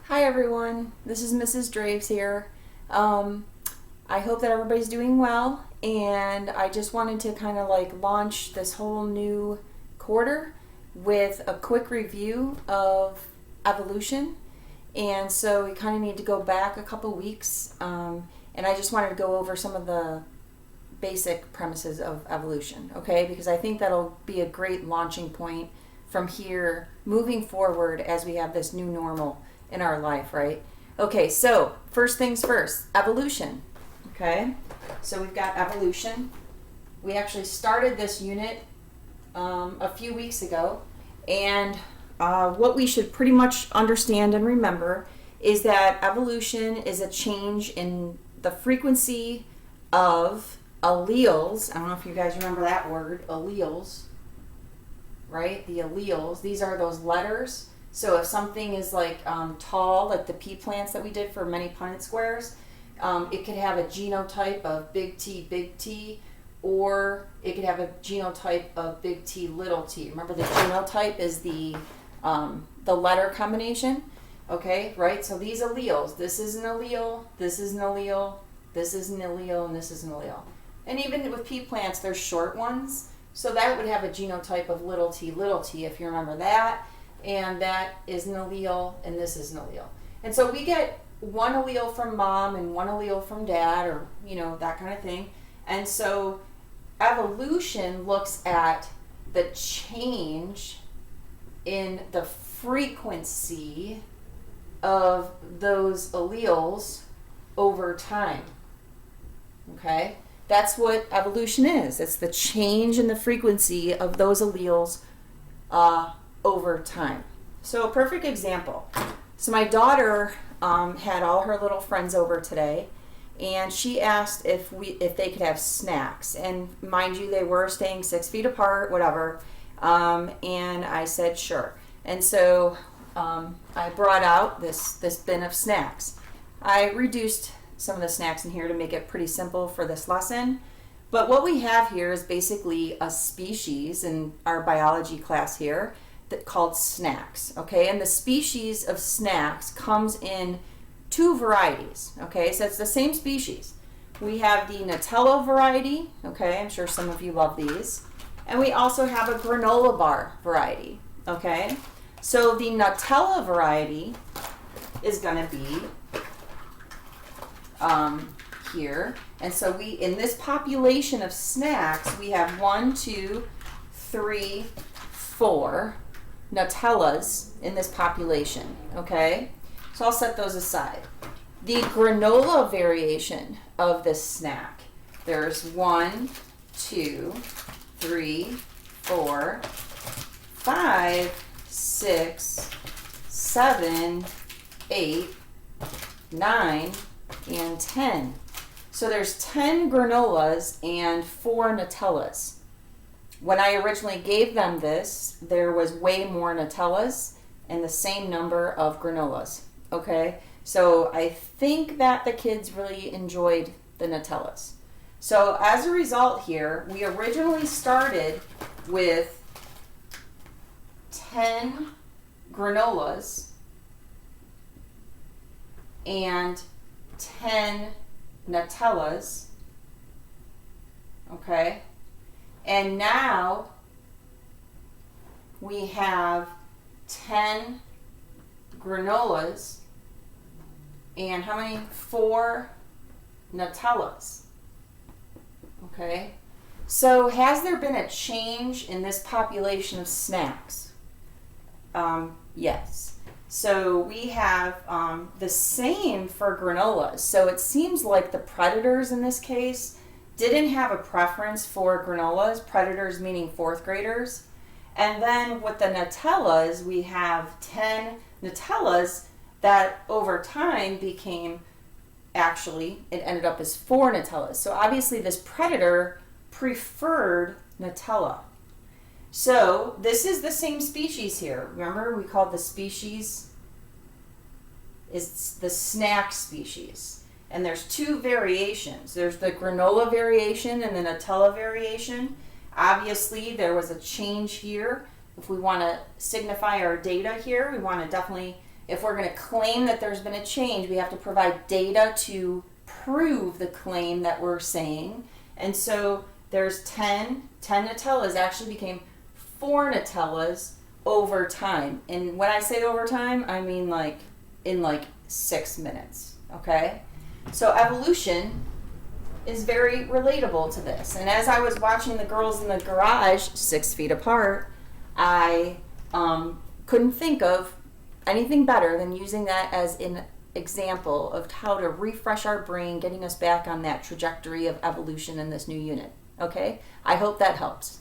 Hi everyone, this is Mrs. Draves here. I hope that everybody's doing well, and I just wanted to kind of like launch this whole new quarter with a quick review of evolution. And so we kind of need to go back a couple weeks, and I just wanted to go over some of the basic premises of evolution, okay? Because I think that'll be a great launching point from here moving forward as we have this new normal in our life, right? Okay, so first things first, evolution. Okay, so we've got evolution. We actually started this unit a few weeks ago, and what we should pretty much understand and remember is that evolution is a change in the frequency of alleles. I don't know if you guys remember that word, alleles, right? The alleles, these are those letters. So if something is like tall, like the pea plants that we did for many Punnett squares, it could have a genotype of big T, or it could have a genotype of big T, little t. Remember, the genotype is the letter combination, okay, right? So these alleles, this is an allele, this is an allele, this is an allele, and this is an allele. And even with pea plants, there's short ones, so that would have a genotype of little t, if you remember that. And that is an allele, and this is an allele. And so we get one allele from mom and one allele from dad, or, you know, that kind of thing. And so evolution looks at the change in the frequency of those alleles over time. Okay? That's what evolution is. It's the change in the frequency of those alleles over time. So a perfect example. So my daughter had all her little friends over today, and she asked if they could have snacks. And mind you, they were staying 6 feet apart, whatever. And I said sure. And so I brought out this bin of snacks. I reduced some of the snacks in here to make it pretty simple for this lesson. But what we have here is basically a species in our biology class here called snacks, okay? And the species of snacks comes in two varieties, okay? So it's the same species. We have the Nutella variety, okay? I'm sure some of you love these. And we also have a granola bar variety, okay? So the Nutella variety is going to be here. And so in this population of snacks, we have 1, 2, 3, 4 Nutellas in this population, okay? So I'll set those aside. The granola variation of this snack, there's 1, 2, 3, 4, 5, 6, 7, 8, 9, and 10. So there's 10 granolas and 4 Nutellas. When I originally gave them this, there was way more Nutellas and the same number of granolas, okay? So I think that the kids really enjoyed the Nutellas. So as a result here, we originally started with 10 granolas and 10 Nutellas, okay? And now we have 10 granolas and how many? 4 Nutellas. Okay? So has there been a change in this population of snacks? Yes. So we have the same for granolas. So it seems like the predators in this case didn't have a preference for granolas, predators meaning 4th graders. And then with the Nutellas, we have 10 Nutellas that over time became, actually, it ended up as 4 Nutellas. So obviously this predator preferred Nutella. So this is the same species here. Remember, we called the species, it's the snack species. And there's 2 variations. There's the granola variation and the Nutella variation. Obviously, there was a change here. If we want to signify our data here, we want to definitely If we're going to claim that there's been a change, we have to provide data to prove the claim that we're saying. And so there's 10 Nutellas actually became 4 Nutellas over time. And when I say over time, I mean like in like 6 minutes, okay? So evolution is very relatable to this. And as I was watching the girls in the garage 6 feet apart, I couldn't think of anything better than using that as an example of how to refresh our brain, getting us back on that trajectory of evolution in this new unit. Okay? I hope that helps.